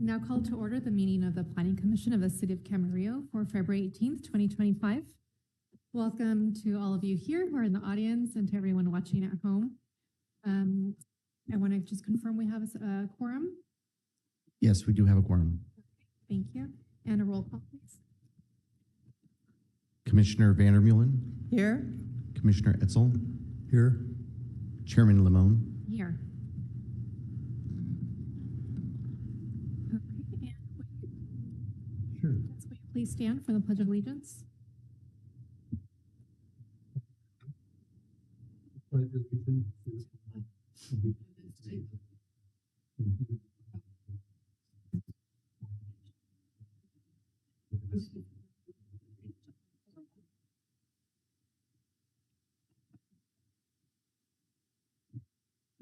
Now call to order the meeting of the Planning Commission of the City of Camarillo for February 18th, 2025. Welcome to all of you here who are in the audience and to everyone watching at home. I want to just confirm we have a quorum. Yes, we do have a quorum. Thank you. And a roll call, please. Commissioner Vandermeulen. Here. Commissioner Etzel. Here. Chairman Limon. Here. Sure. Will you please stand for the Pledge of Allegiance?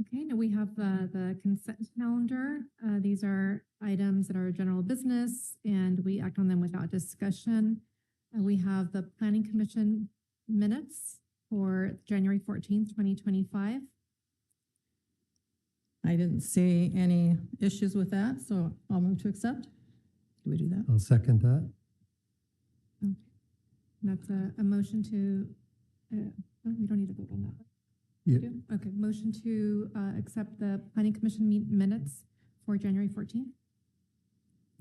Okay, now we have the consent calendar. These are items that are general business and we act on them without discussion. We have the Planning Commission minutes for January 14th, 2025. I didn't see any issues with that, so I'll move to accept. Do we do that? I'll second that. Okay. That's a motion to, we don't need to vote on that. Yeah. We do? Okay, motion to accept the Planning Commission minutes for January 14th.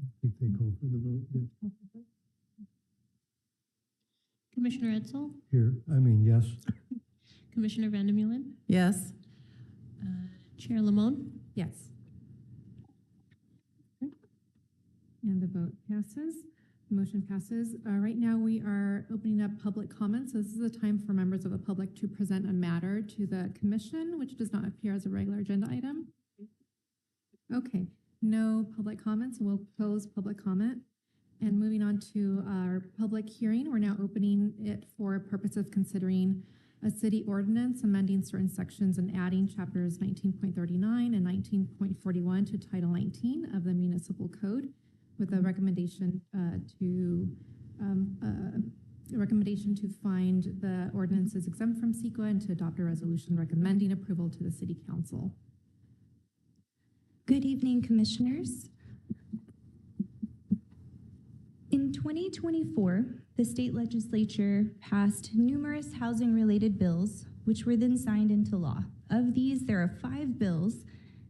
I think they call for the vote. Yeah. Commissioner Etzel, Yes. Commissioner Vandermeulen, Yes. Chair Limon. Yes. Okay. And the vote passes. Motion passes. Right now we are opening up public comments. So this is a time for members of the public to present a matter to the commission, which does not appear as a regular agenda item. Okay, no public comments. We'll close public comment. And moving on to our public hearing, we're now opening it for purpose of considering a city ordinance amending certain sections and adding chapters 19.39 and 19.41 to Title 19 of the Municipal Code, with a recommendation to find the ordinance is exempt from CEQA and to adopt a resolution recommending approval to the City Council. Good evening, Commissioners. In 2024, the state legislature passed numerous housing-related bills, which were then signed into law. Of these, there are 5 bills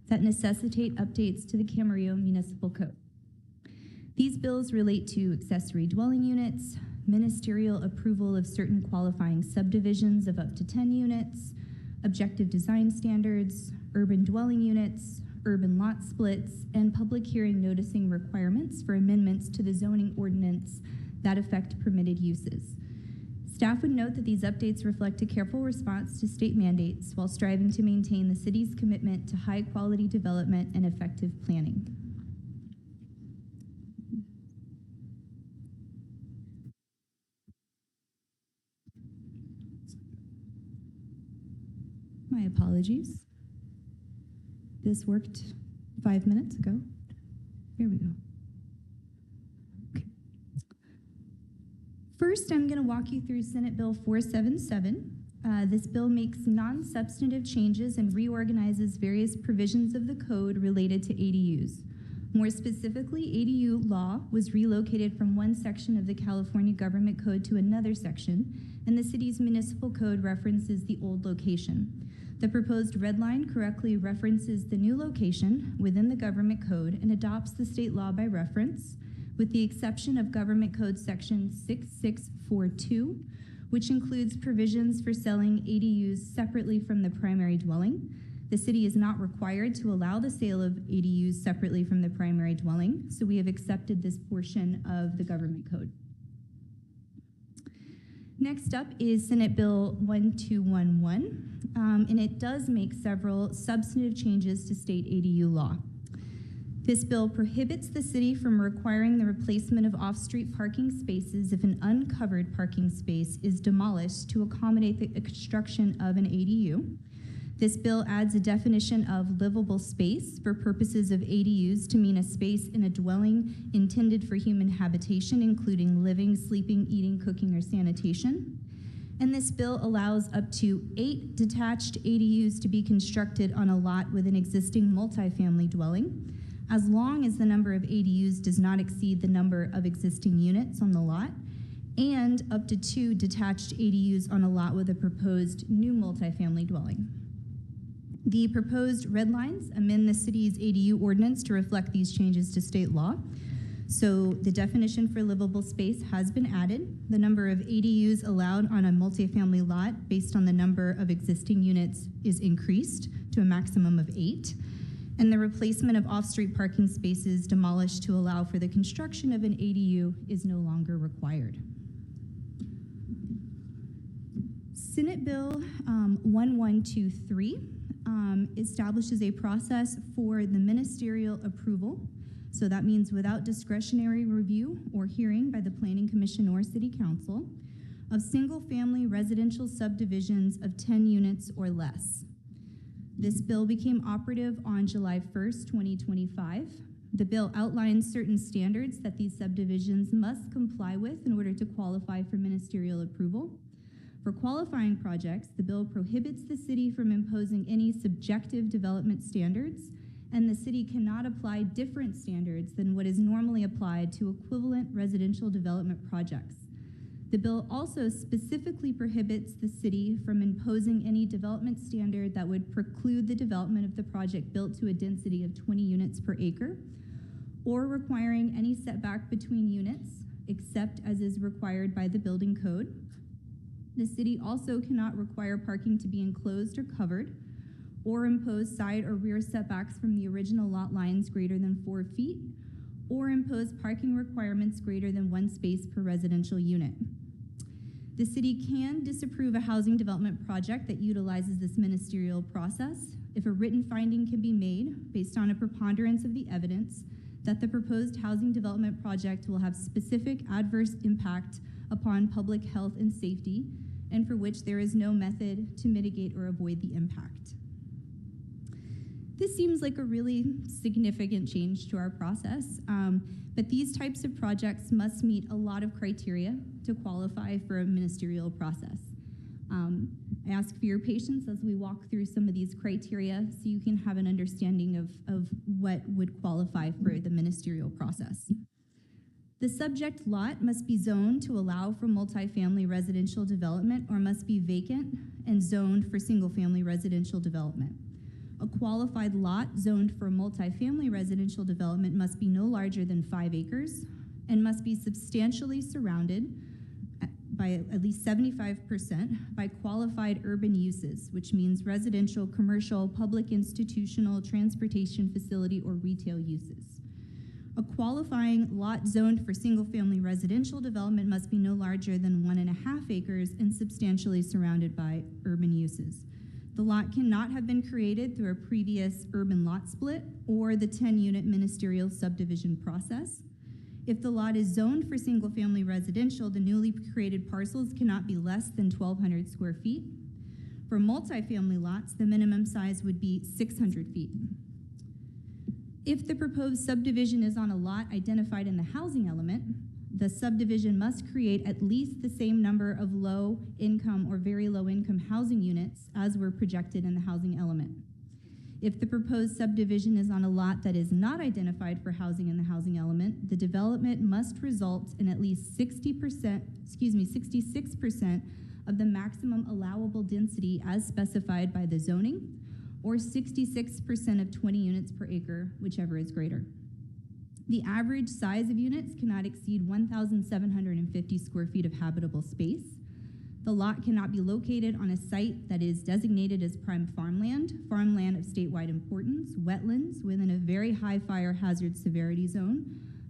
that necessitate updates to the Camarillo Municipal Code. These bills relate to accessory dwelling units, ministerial approval of certain qualifying subdivisions of up to 10 units, objective design standards, urban dwelling units, urban lot splits, and public hearing noticing requirements for amendments to the zoning ordinance that affect permitted uses. Staff would note that these updates reflect a careful response to state mandates while striving to maintain the city's commitment to high-quality development and effective planning. My apologies. This worked 5 minutes ago. Here we go. Okay. First, I'm going to walk you through Senate Bill 477. This bill makes non-substantive changes and reorganizes various provisions of the code related to ADUs. More specifically, ADU law was relocated from one section of the California Government Code to another section, and the city's municipal code references the old location. The proposed red line correctly references the new location within the government code and adopts the state law by reference, with the exception of Government Code Section 6642, which includes provisions for selling ADUs separately from the primary dwelling. The city is not required to allow the sale of ADUs separately from the primary dwelling, so we have accepted this portion of the government code. Next up is Senate Bill 1211, and it does make several substantive changes to state ADU law. This bill prohibits the city from requiring the replacement of off-street parking spaces if an uncovered parking space is demolished to accommodate the construction of an ADU. This bill adds a definition of livable space for purposes of ADUs to mean a space in a dwelling intended for human habitation, including living, sleeping, eating, cooking, or sanitation. And this bill allows up to 8 detached ADUs to be constructed on a lot with an existing multifamily dwelling. as long as the number of ADUs does not exceed the number of existing units on the lot, and up to 2 detached ADUs on a lot with a proposed new multifamily dwelling. The proposed red lines amend the city's ADU ordinance to reflect these changes to state law. So the definition for livable space has been added. The number of ADUs allowed on a multifamily lot based on the number of existing units is increased to a maximum of 8. And the replacement of off-street parking spaces demolished to allow for the construction of an ADU is no longer required. Senate Bill 1123 establishes a process for the ministerial approval. So that means without discretionary review or hearing by the Planning Commission or City Council of single-family residential subdivisions of 10 units or less. This bill became operative on July 1st, 2025. The bill outlines certain standards that these subdivisions must comply with in order to qualify for ministerial approval. For qualifying projects, the bill prohibits the city from imposing any subjective development standards, and the city cannot apply different standards than what is normally applied to equivalent residential development projects. The bill also specifically prohibits the city from imposing any development standard that would preclude the development of the project built to a density of 20 units per acre, or requiring any setback between units, except as is required by the building code. The city also cannot require parking to be enclosed or covered, or impose side or rear setbacks from the original lot lines greater than 4 feet, or impose parking requirements greater than 1 space per residential unit. The city can disapprove a housing development project that utilizes this ministerial process if a written finding can be made based on a preponderance of the evidence that the proposed housing development project will have specific adverse impact upon public health and safety, and for which there is no method to mitigate or avoid the impact. This seems like a really significant change to our process, but these types of projects must meet a lot of criteria to qualify for a ministerial process. I ask for your patience as we walk through some of these criteria so you can have an understanding of what would qualify for the ministerial process. The subject lot must be zoned to allow for multifamily residential development or must be vacant and zoned for single-family residential development. A qualified lot zoned for multifamily residential development must be no larger than 5 acres and must be substantially surrounded by at least 75% by qualified urban uses, which means residential, commercial, public, institutional, transportation facility, or retail uses. A qualifying lot zoned for single-family residential development must be no larger than 1.5 acres and substantially surrounded by urban uses. The lot cannot have been created through a previous urban lot split or the 10-unit ministerial subdivision process. If the lot is zoned for single-family residential, the newly created parcels cannot be less than 1,200 square feet. For multifamily lots, the minimum size would be 600 feet. If the proposed subdivision is on a lot identified in the housing element, the subdivision must create at least the same number of low-income or very low-income housing units as were projected in the housing element. If the proposed subdivision is on a lot that is not identified for housing in the housing element, the development must result in at least 66% of the maximum allowable density as specified by the zoning, or 66% of 20 units per acre, whichever is greater. The average size of units cannot exceed 1,750 square feet of habitable space. The lot cannot be located on a site that is designated as prime farmland, farmland of statewide importance, wetlands within a very high fire hazard severity zone,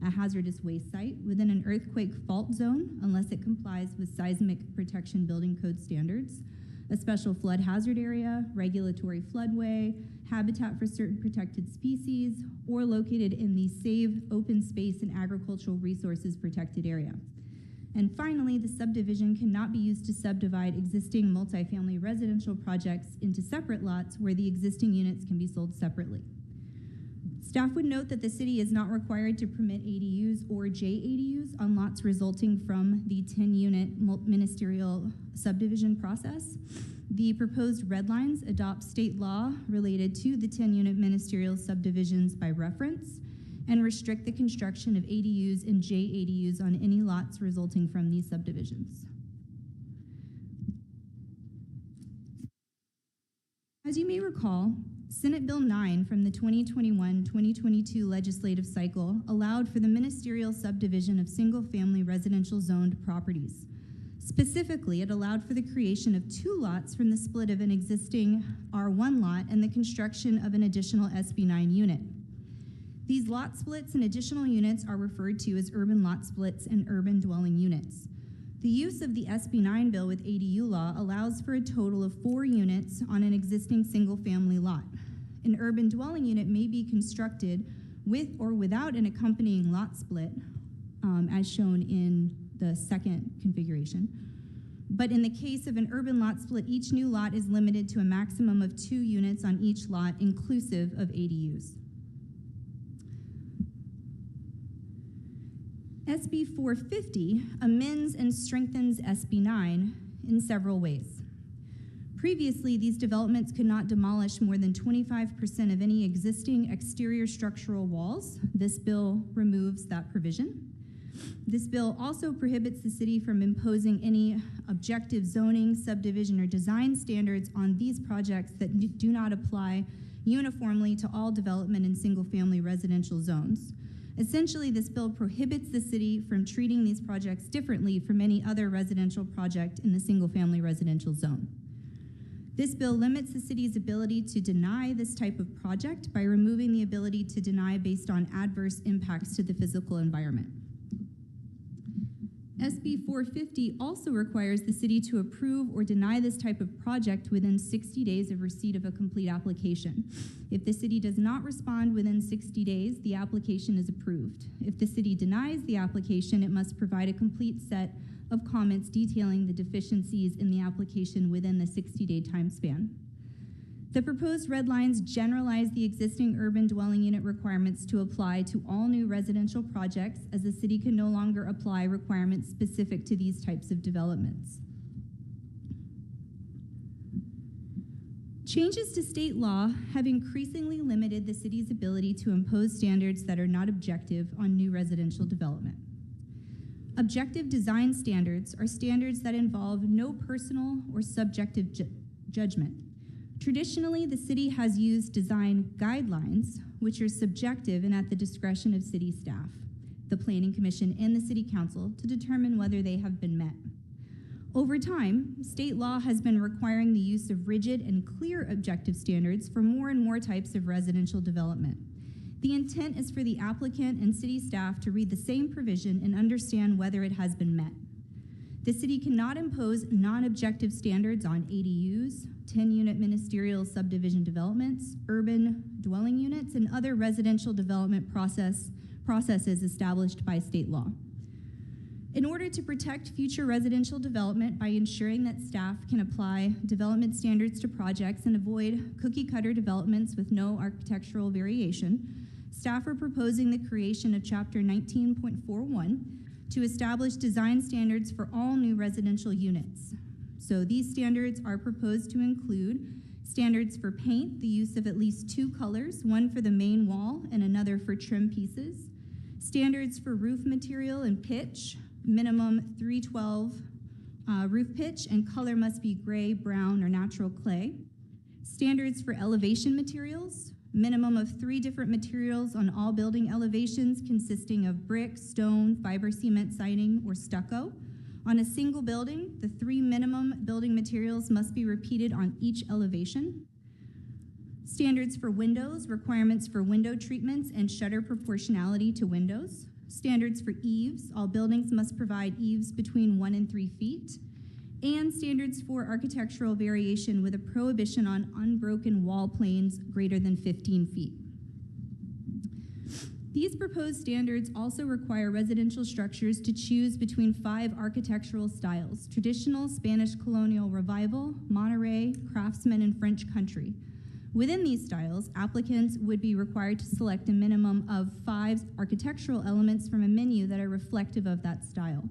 a hazardous waste site within an earthquake fault zone unless it complies with seismic protection building code standards, a special flood hazard area, regulatory floodway, habitat for certain protected species, or located in the Save Open Space and Agricultural Resources Protected Area. And finally, the subdivision cannot be used to subdivide existing multifamily residential projects into separate lots where the existing units can be sold separately. Staff would note that the city is not required to permit ADUs or JADUs on lots resulting from the 10-unit ministerial subdivision process. The proposed red lines adopt state law related to the 10-unit ministerial subdivisions by reference, and restrict the construction of ADUs and JADUs on any lots resulting from these subdivisions. As you may recall, Senate Bill 9 from the 2021-2022 legislative cycle allowed for the ministerial subdivision of single-family residential zoned properties. Specifically, it allowed for the creation of 2 lots from the split of an existing R1 lot and the construction of an additional SB9 unit. These lot splits and additional units are referred to as urban lot splits and urban dwelling units. The use of the SB9 bill with ADU law allows for a total of 4 units on an existing single-family lot. An urban dwelling unit may be constructed with or without an accompanying lot split, as shown in the second configuration. But in the case of an urban lot split, each new lot is limited to a maximum of 2 units on each lot, inclusive of ADUs. SB 450 amends and strengthens SB 9 in several ways. Previously, these developments could not demolish more than 25% of any existing exterior structural walls. This bill removes that provision. This bill also prohibits the city from imposing any objective zoning, subdivision, or design standards on these projects that do not apply uniformly to all development in single-family residential zones. Essentially, this bill prohibits the city from treating these projects differently from any other residential project in the single-family residential zone. This bill limits the city's ability to deny this type of project by removing the ability to deny based on adverse impacts to the physical environment. SB 450 also requires the city to approve or deny this type of project within 60 days of receipt of a complete application. If the city does not respond within 60 days, the application is approved. If the city denies the application, it must provide a complete set of comments detailing the deficiencies in the application within the 60-day time span. The proposed red lines generalize the existing urban dwelling unit requirements to apply to all new residential projects, as the city can no longer apply requirements specific to these types of developments. Changes to state law have increasingly limited the city's ability to impose standards that are not objective on new residential development. Objective design standards are standards that involve no personal or subjective judgment. Traditionally, the city has used design guidelines, which are subjective and at the discretion of city staff, the Planning Commission, and the City Council to determine whether they have been met. Over time, state law has been requiring the use of rigid and clear objective standards for more and more types of residential development. The intent is for the applicant and city staff to read the same provision and understand whether it has been met. The city cannot impose non-objective standards on ADUs, 10-unit ministerial subdivision developments, urban dwelling units, and other residential development processes established by state law. In order to protect future residential development by ensuring that staff can apply development standards to projects and avoid cookie-cutter developments with no architectural variation, staff are proposing the creation of Chapter 19.41 to establish design standards for all new residential units. So these standards are proposed to include standards for paint, the use of at least 2 colors, one for the main wall and another for trim pieces, standards for roof material and pitch, minimum 312 roof pitch, and color must be gray, brown, or natural clay, standards for elevation materials, minimum of 3 different materials on all building elevations consisting of brick, stone, fiber cement siding, or stucco. On a single building, the 3 minimum building materials must be repeated on each elevation. Standards for windows, requirements for window treatments and shutter proportionality to windows. Standards for eaves, all buildings must provide eaves between 1 and 3 feet. And standards for architectural variation with a prohibition on unbroken wall planes greater than 15 feet. These proposed standards also require residential structures to choose between 5 architectural styles: traditional, Spanish colonial revival, Monterey, craftsman, and French country. Within these styles, applicants would be required to select a minimum of 5 architectural elements from a menu that are reflective of that style.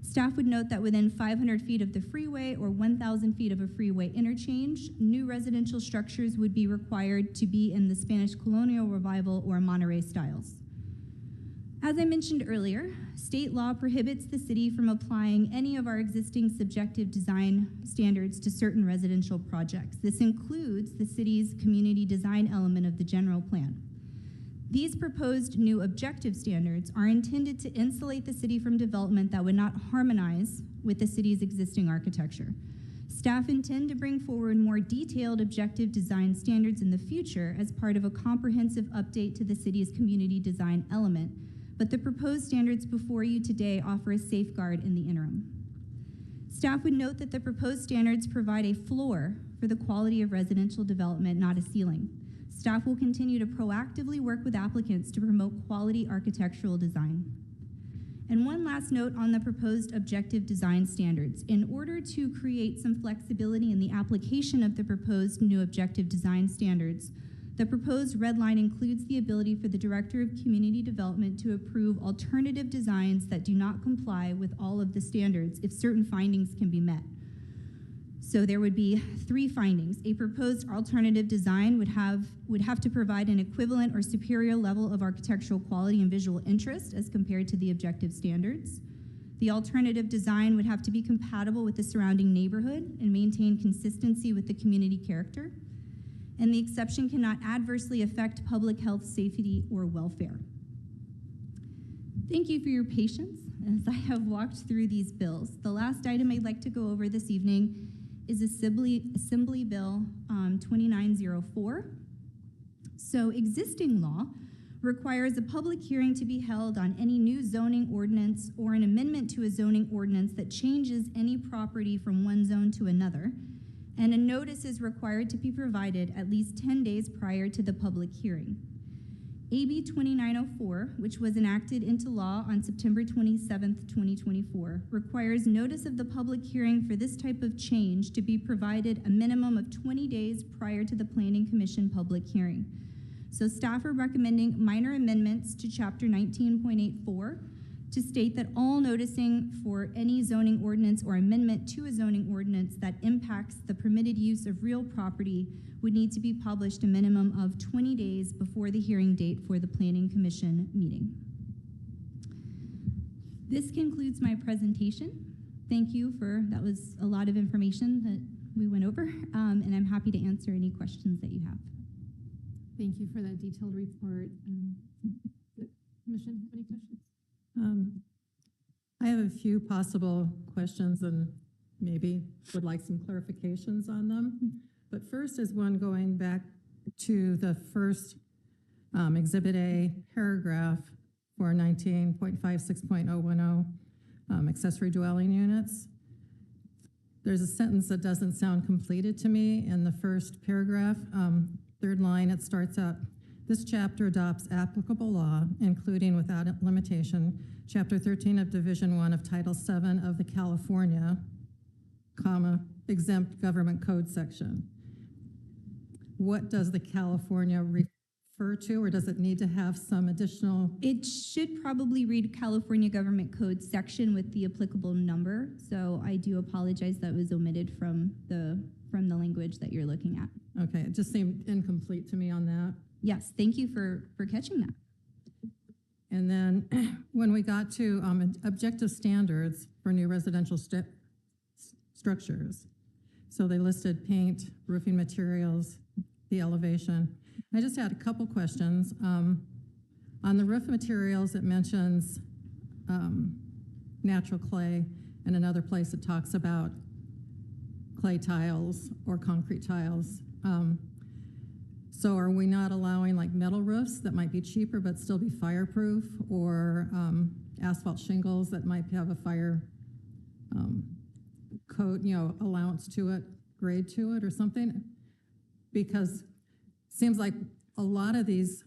Staff would note that within 500 feet of the freeway or 1,000 feet of a freeway interchange, new residential structures would be required to be in the Spanish colonial revival or Monterey styles. As I mentioned earlier, state law prohibits the city from applying any of our existing subjective design standards to certain residential projects. This includes the city's community design element of the general plan. These proposed new objective standards are intended to insulate the city from development that would not harmonize with the city's existing architecture. Staff intend to bring forward more detailed objective design standards in the future as part of a comprehensive update to the city's community design element, but the proposed standards before you today offer a safeguard in the interim. Staff would note that the proposed standards provide a floor for the quality of residential development, not a ceiling. Staff will continue to proactively work with applicants to promote quality architectural design. And one last note on the proposed objective design standards. In order to create some flexibility in the application of the proposed new objective design standards, the proposed red line includes the ability for the Director of Community Development to approve alternative designs that do not comply with all of the standards if certain findings can be met. So there would be 3 findings. A proposed alternative design would have to provide an equivalent or superior level of architectural quality and visual interest as compared to the objective standards. The alternative design would have to be compatible with the surrounding neighborhood and maintain consistency with the community character. And the exception cannot adversely affect public health, safety, or welfare. Thank you for your patience as I have walked through these bills. The last item I'd like to go over this evening is Assembly Bill 2904. So existing law requires a public hearing to be held on any new zoning ordinance or an amendment to a zoning ordinance that changes any property from one zone to another, and a notice is required to be provided at least 10 days prior to the public hearing. AB 2904, which was enacted into law on September 27, 2024, requires notice of the public hearing for this type of change to be provided a minimum of 20 days prior to the Planning Commission public hearing. So staff are recommending minor amendments to Chapter 19.84 to state that all noticing for any zoning ordinance or amendment to a zoning ordinance that impacts the permitted use of real property would need to be published a minimum of 20 days before the hearing date for the Planning Commission meeting. This concludes my presentation. Thank you that was a lot of information that we went over, and I'm happy to answer any questions that you have. Thank you for that detailed report. The Commission have any questions? I have a few possible questions and maybe would like some clarifications on them. But first is one going back to the first Exhibit A paragraph for 19.56.010 accessory dwelling units. There's a sentence that doesn't sound completed to me in the first paragraph. Third line, it starts out, this chapter adopts applicable law, including without limitation, Chapter 13 of Division 1 of Title 7 of the California, exempt government code section. What does the California refer to, or does it need to have some additional? It should probably read California Government Code section with the applicable number. So I do apologize that was omitted from the language that you're looking at. Okay, it just seemed incomplete to me on that. Yes, thank you for catching that. And then when we got to objective standards for new residential structures, so they listed paint, roofing materials, the elevation. I just had a couple questions. On the roof materials, it mentions natural clay, and another place it talks about clay tiles or concrete tiles. So are we not allowing like metal roofs that might be cheaper but still be fireproof, or asphalt shingles that might have a fire coat, allowance to it, grade to it or something? Because it seems like a lot of these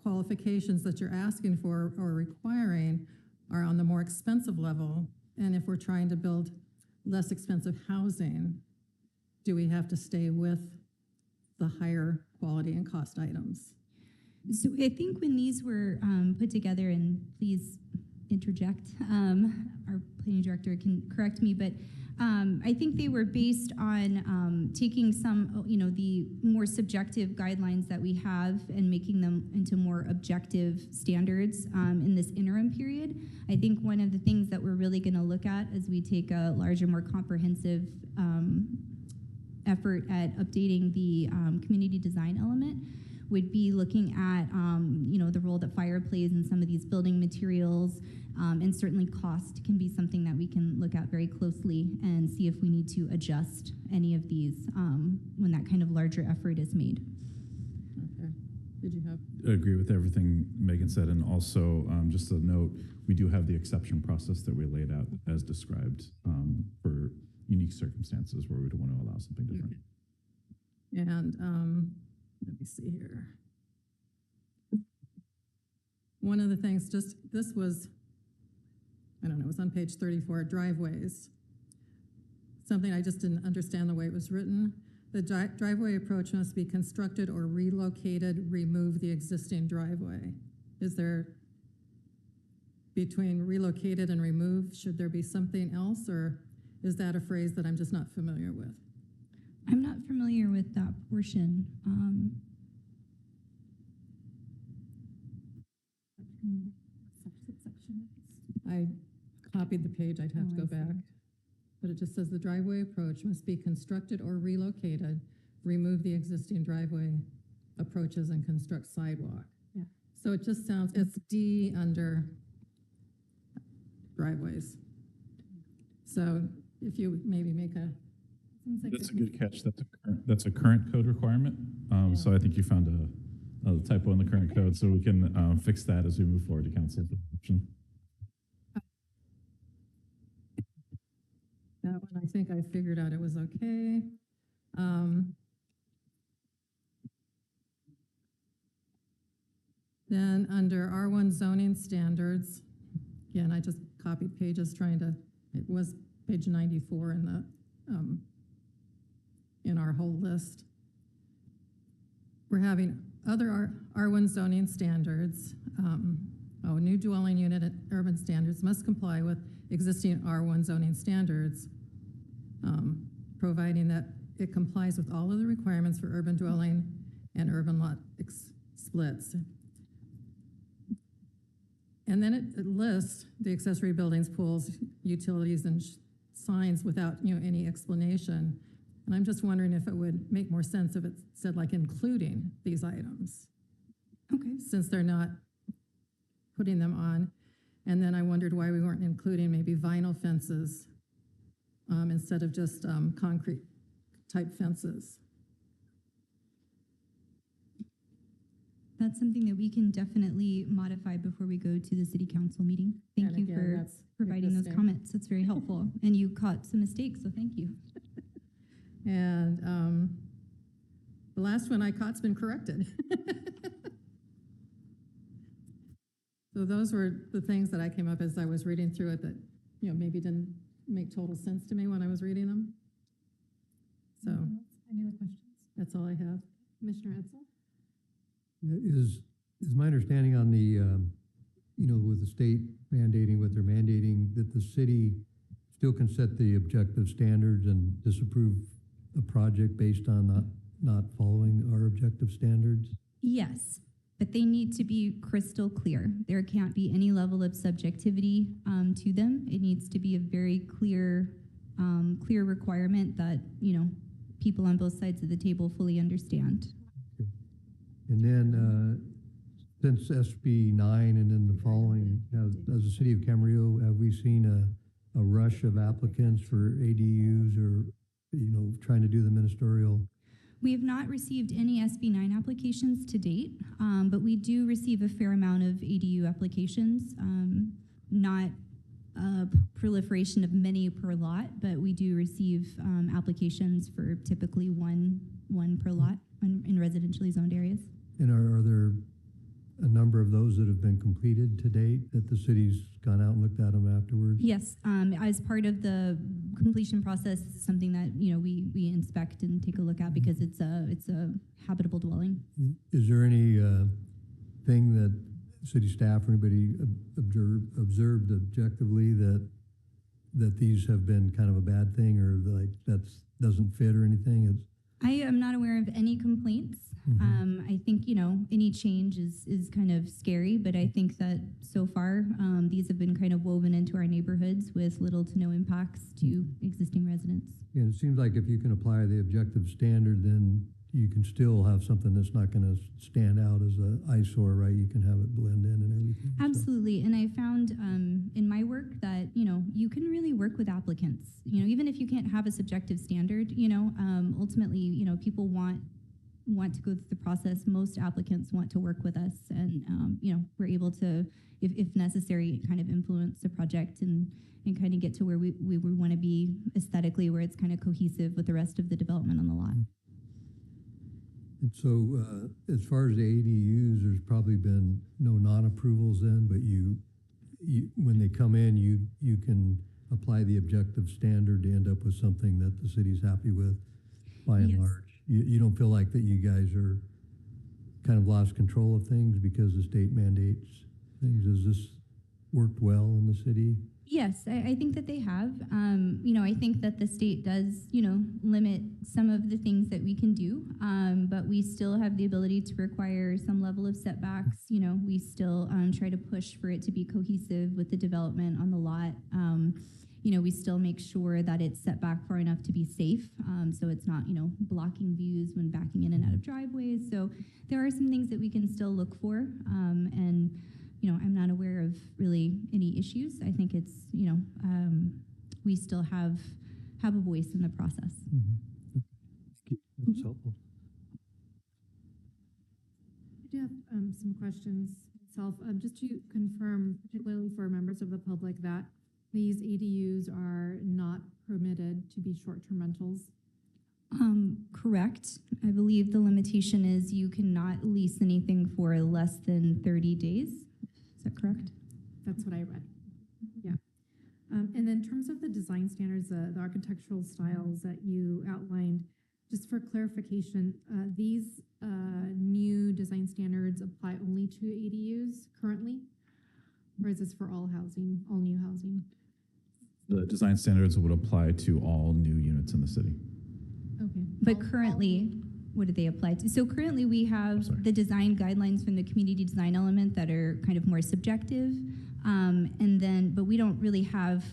qualifications that you're asking for or requiring are on the more expensive level. And if we're trying to build less expensive housing, do we have to stay with the higher quality and cost items? So I think when these were put together, and please interject, our planning director can correct me, but I think they were based on taking some, the more subjective guidelines that we have and making them into more objective standards in this interim period. I think one of the things that we're really going to look at as we take a larger, more comprehensive effort at updating the community design element would be looking at, the role that fire plays in some of these building materials, and certainly cost can be something that we can look at very closely and see if we need to adjust any of these when that kind of larger effort is made. Okay. Did you have? I agree with everything Megan said, and also just a note, we do have the exception process that we laid out as described for unique circumstances where we don't want to allow something different. And let me see here. One of the things, this was, I don't know, it was on page 34, driveways. Something I just didn't understand the way it was written. The driveway approach must be constructed or relocated, remove the existing driveway. Is there, between relocated and remove, should there be something else, or is that a phrase that I'm just not familiar with? I'm not familiar with that portion. I copied the page, I'd have to go back. But it just says the driveway approach must be constructed or relocated, remove the existing driveway approaches and construct sidewalk. Yeah. So it just sounds, it's D under driveways. So if you maybe make a, Seems like That's a good catch. That's a current code requirement. So I think you found a typo in the current code, so we can fix that as we move forward to council adoption. that one, I think I figured out it was okay. Then under R1 zoning standards, again, I just copied pages it was page 94 in our whole list. We're having other R1 zoning standards. New dwelling unit and urban standards must comply with existing R1 zoning standards, providing that it complies with all of the requirements for urban dwelling and urban lot splits. And then it lists the accessory buildings, pools, utilities, and signs without any explanation. And I'm just wondering if it would make more sense if it said like including these items. Okay. Since they're not putting them on. And then I wondered why we weren't including maybe vinyl fences instead of just concrete type fences. That's something that we can definitely modify before we go to the city council meeting. Thank And you again, for that's providing those existing. comments. That's very helpful. And you caught some mistakes, so thank you. And the last one I caught's been corrected. So those were the things that I came up as I was reading through it that, maybe didn't make total sense to me when I was reading them. So Any other questions? that's all I have. Commissioner Edsel? Is my understanding on the, with the state mandating what they're mandating, that the city still can set the objective standards and disapprove a project based on not following our objective standards? Yes, but they need to be crystal clear. There can't be any level of subjectivity to them. It needs to be a very clear requirement that, people on both sides of the table fully understand. Okay. And then, since SB 9 and then the following, as the city of Camarillo, have we seen a rush of applicants for ADUs or, trying to do the ministerial? We have not received any SB 9 applications to date, but we do receive a fair amount of ADU applications, not a proliferation of many per lot, but we do receive applications for typically one per lot in residentially zoned areas. And are there a number of those that have been completed to date that the city's gone out and looked at them afterwards? Yes, as part of the completion process, it's something that we inspect and take a look at because it's a habitable dwelling. Is there any thing that city staff or anybody observed objectively that that these have been kind of a bad thing, or like doesn't fit or anything? It's, I am not aware of any complaints. I think, any change is kind of scary, but I think that so far, these have been kind of woven into our neighborhoods with little to no impacts to existing residents. yeah, it seems like if you can apply the objective standard, then you can still have something that's not going to stand out as an eyesore, right? You can have it blend in and everything. so. Absolutely. And I found in my work that, you can really work with applicants, even if you can't have a subjective standard, ultimately, people want to go through the process. Most applicants want to work with us and, we're able to, if necessary, kind of influence the project and kind of get to where we want to be aesthetically, where it's kind of cohesive with the rest of the development on the lot. And so, as far as the ADUs, there's probably been no non-approvals then, but you when they come in, you can apply the objective standard to end up with something that the city's happy with, by and Yes. large. You don't feel like that you guys are kind of lost control of things because the state mandates things? Has this worked well in the city? Yes, I think that they have. I think that the state does, limit some of the things that we can do, but we still have the ability to require some level of setbacks. We still try to push for it to be cohesive with the development on the lot. We still make sure that it's set back far enough to be safe, so it's not, blocking views when backing in and out of driveways. So there are some things that we can still look for, and I'm not aware of really any issues. I think it's, we still have a voice in the process. That's helpful. I do have some questions myself. Just to confirm, particularly for members of the public, that these ADUs are not permitted to be short-term rentals. Correct. I believe the limitation is you cannot lease anything for less than 30 days. Is that correct? That's what I read. Yeah. And then in terms of the design standards, the architectural styles that you outlined, just for clarification, these new design standards apply only to ADUs currently? Or is this for all housing, all new housing? The design standards would apply to all new units in the city. Okay. But currently, what do they apply to? So currently we have sorry. the design guidelines from the community design element that are kind of more subjective. But we don't really have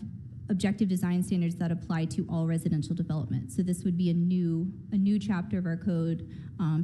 objective design standards that apply to all residential development. So this would be a new chapter of our code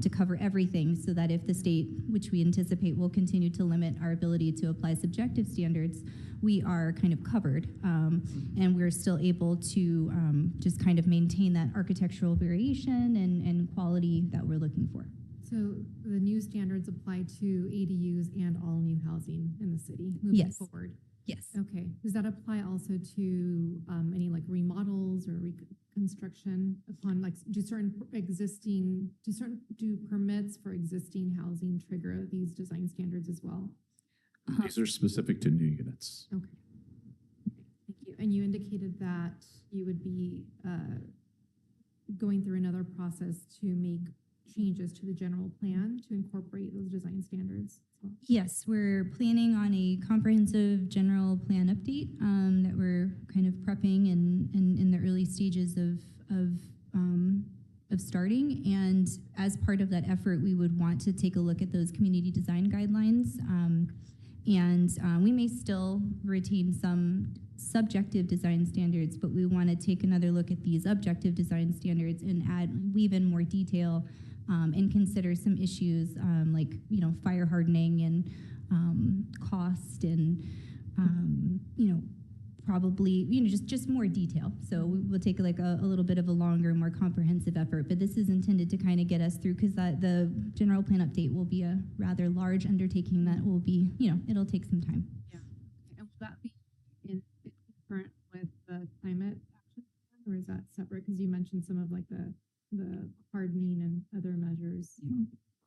to cover everything, so that if the state, which we anticipate will continue to limit our ability to apply subjective standards, we are kind of covered, and we're still able to just kind of maintain that architectural variation and quality that we're looking for. So the new standards apply to ADUs and all new housing in the city moving Yes. forward? Yes. Okay. Does that apply also to any like remodels or reconstruction upon like do permits for existing housing trigger these design standards as well? These are specific to new units. Okay. Thank you. And you indicated that you would be going through another process to make changes to the general plan to incorporate those design standards as well. Yes, we're planning on a comprehensive general plan update that we're kind of prepping and in the early stages of starting. And as part of that effort, we would want to take a look at those community design guidelines. We may still retain some subjective design standards, but we want to take another look at these objective design standards and weave in more detail and consider some issues like, fire hardening and cost and, probably, just more detail. So we'll take like a little bit of a longer, more comprehensive effort, but this is intended to kind of get us through, because the general plan update will be a rather large undertaking that will be, it'll take some time. Yeah. Okay. And will that be in concurrent with the climate action plan, or is that separate? Because you mentioned some of like the hardening and other measures.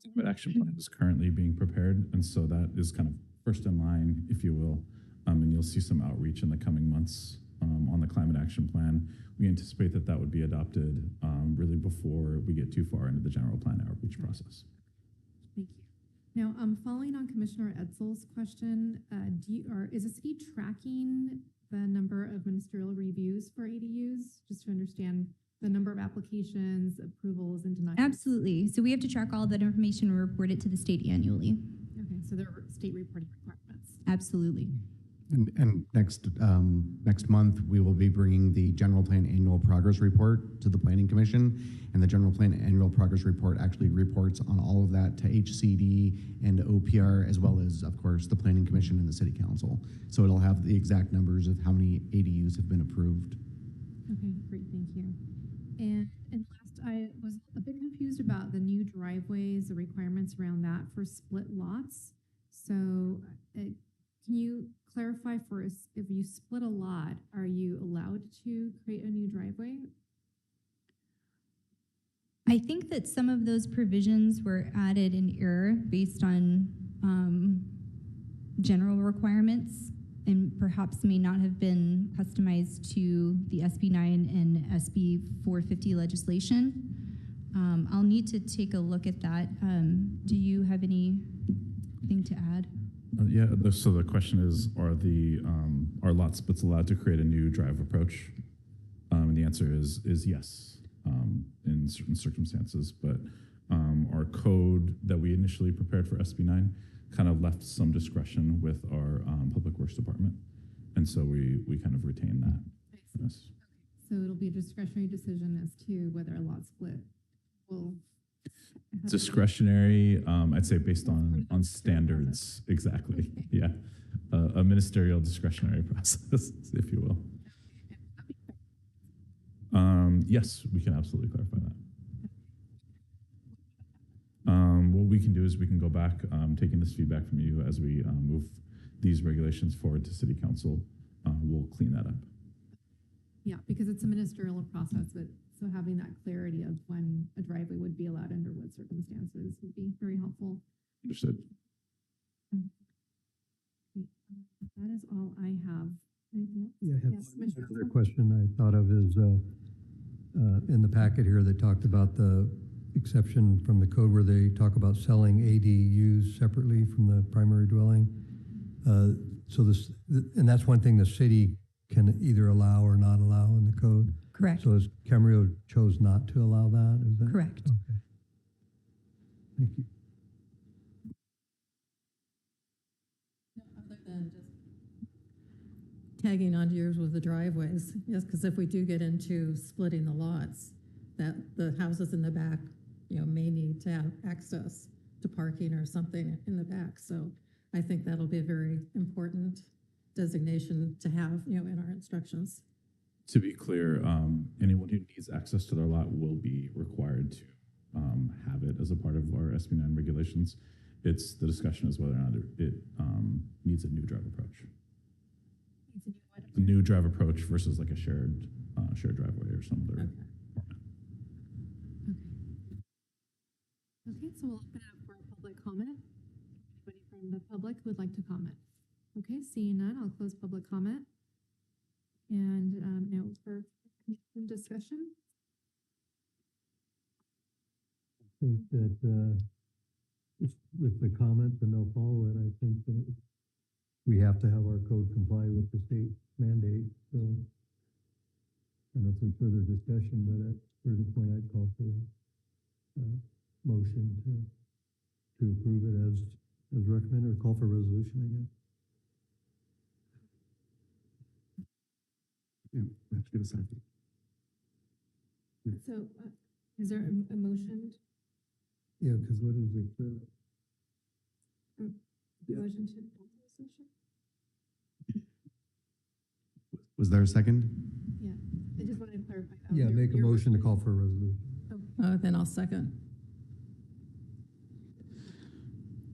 Climate action plan is currently being prepared, and so that is kind of first in line, if you will. And you'll see some outreach in the coming months on the climate action plan. We anticipate that would be adopted really before we get too far into the general plan outreach process. Thank you. Now, following on Commissioner Etzel's question, is the city tracking the number of ministerial reviews for ADUs, just to understand the number of applications, approvals, and denials? Absolutely. So we have to track all that information and report it to the state annually. Okay, so there are state reporting requirements. Absolutely. And next month, we will be bringing the general plan annual progress report to the planning commission. And the general plan annual progress report actually reports on all of that to HCD and OPR, as well as, of course, the planning commission and the city council. So it'll have the exact numbers of how many ADUs have been approved. Okay, great, thank you. And last, I was a bit confused about the new driveways, the requirements around that for split lots. So can you clarify for us, if you split a lot, are you allowed to create a new driveway? I think that some of those provisions were added in error based on general requirements and perhaps may not have been customized to the SB 9 and SB 450 legislation. I'll need to take a look at that. Do you have anything to add? Yeah, so the question is, are lot splits allowed to create a new drive approach? And the answer is yes, in certain circumstances. But our code that we initially prepared for SB 9 kind of left some discretion with our Public Works Department. And so we kind of retain that. Yes. So it'll be a discretionary decision as to whether a lot split will. Discretionary, I'd say based on standards, exactly. Okay. Yeah, a ministerial discretionary process, if you will. Yes, we can absolutely clarify that. What we can do is we can go back, taking this feedback from you as we move these regulations forward to City Council. We'll clean that up. Yeah, because it's a ministerial process, but so having that clarity of when a driveway would be allowed under what circumstances would be very helpful. Understood. Great. That is all I have. Anything else? Yeah, I have Yes, Commissioner another Cole? question I thought of is, in the packet here, they talked about the exception from the code where they talk about selling ADUs separately from the primary dwelling. So this, and that's one thing the city can either allow or not allow in the code. Correct. So as Camarillo chose not to allow that, is that? Correct. Okay. Thank you. Other than just tagging onto yours with the driveways, yes, because if we do get into splitting the lots, that the houses in the back, may need to have access to parking or something in the back. So I think that'll be a very important designation to have, in our instructions. To be clear, anyone who needs access to their lot will be required to have it as a part of our SB 9 regulations. It's the discussion is whether or not it needs a new drive approach. Needs a new what? A new drive approach versus like a shared driveway or some other Okay. format. Okay, so we'll open it up for public comment. Anybody from the public who would like to comment? Okay, seeing none, I'll close public comment. And now for discussion. I think that just with the comment to no follow it, I think that we have to have our code comply with the state mandate. So I don't know if there's further discussion, but at a certain point I'd call for a motion to approve it as recommended, or call for a resolution, I guess. Yeah, we have to get a second. So is there a motion? Yeah, because what is it? Yeah. Motion to adopt the resolution? Was there a second? Yeah, I just wanted to clarify that. Yeah, make a Your motion to call for a resolution. Then I'll second.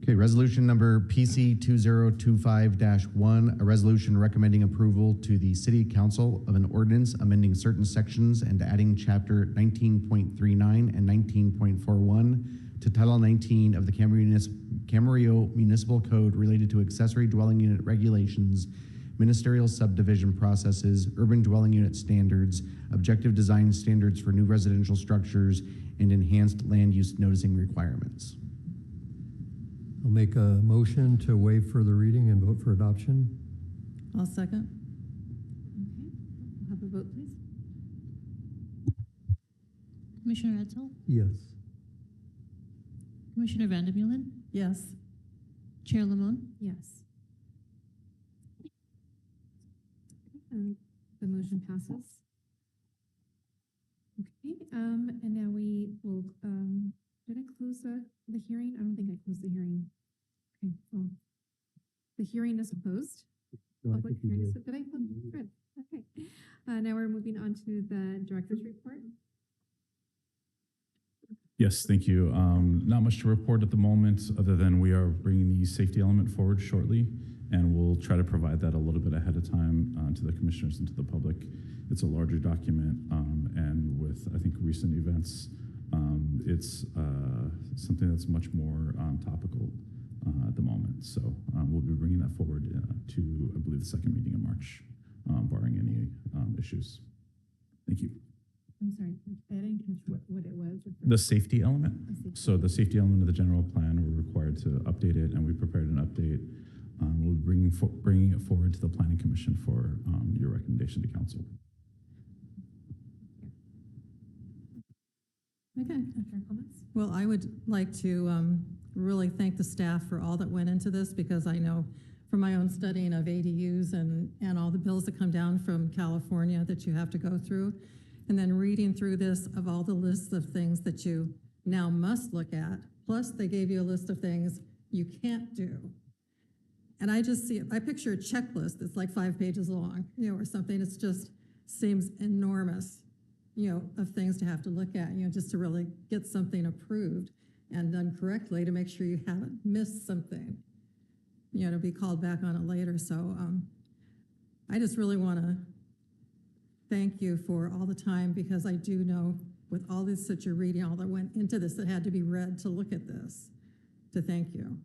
Okay, resolution number PC 2025-1, a resolution recommending approval to the City Council of an ordinance amending certain sections and adding chapter 19.39 and 19.41 to Title 19 of the Camarillo Municipal Code related to accessory dwelling unit regulations, ministerial subdivision processes, urban dwelling unit standards, objective design standards for new residential structures, and enhanced land use noticing requirements. I'll make a motion to waive further reading and vote for adoption. I'll second. have a vote, please? Commissioner Edsel, Yes. Commissioner Vandermeulen, Yes. Chair Lamone. Yes. And the motion passes. Okay, and now we will, did I close the hearing? I don't think I closed the hearing. Okay, well, the hearing is closed. No, I Public think you hearing is, did. did I? Good, okay. Now we're moving on to the director's report. Yes, thank you. Not much to report at the moment, other than we are bringing the safety element forward shortly, and we'll try to provide that a little bit ahead of time to the commissioners and to the public. It's a larger document, and with, I think, recent events, it's something that's much more topical at the moment. So we'll be bringing that forward to, I believe, the second meeting in March, barring any issues. Thank you. I'm sorry, I didn't catch what it was. The safety element. The safety. So the safety element of the general plan, we're required to update it, and we prepared an update. We'll be bringing it forward to the Planning Commission for your recommendation to council. Okay. After comments? Well, I would like to really thank the staff for all that went into this, because I know from my own studying of ADUs and all the bills that come down from California that you have to go through, and then reading through this of all the lists of things that you now must look at, plus they gave you a list of things you can't do. And I just I picture a checklist that's like 5 pages long, or something. It's just seems enormous, of things to have to look at, just to really get something approved and done correctly, to make sure you haven't missed something, to be called back on it later. So I just really want to thank you for all the time, because I do know with all this that you're reading, all that went into this that had to be read to look at this, to thank you.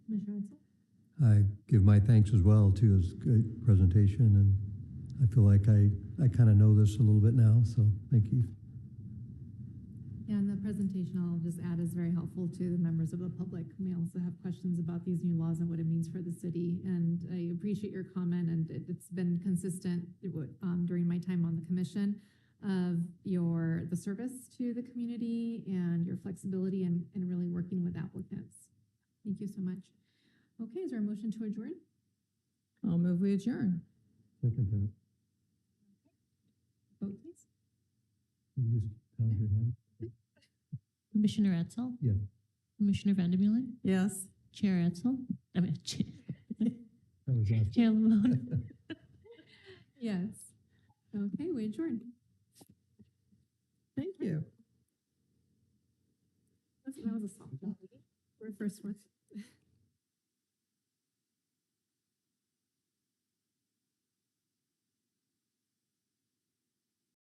Commissioner Edsel? I give my thanks as well to his great presentation, and I feel like I kind of know this a little bit now, so thank you. Yeah, and the presentation I'll just add is very helpful to the members of the public. We also have questions about these new laws and what it means for the city. And I appreciate your comment, and it's been consistent during my time on the commission of the service to the community and your flexibility and really working with applicants. Thank you so much. Okay, is there a motion to adjourn? I'll move we adjourn. Second that. Vote, please. You just held your hand? Commissioner Edsel, Yes. Commissioner Vandermeulen, Yes. Chair Edsel, That was awesome. Chair Lamone. Yes. Okay, we adjourn. Thank you. That was a softball. We're first one.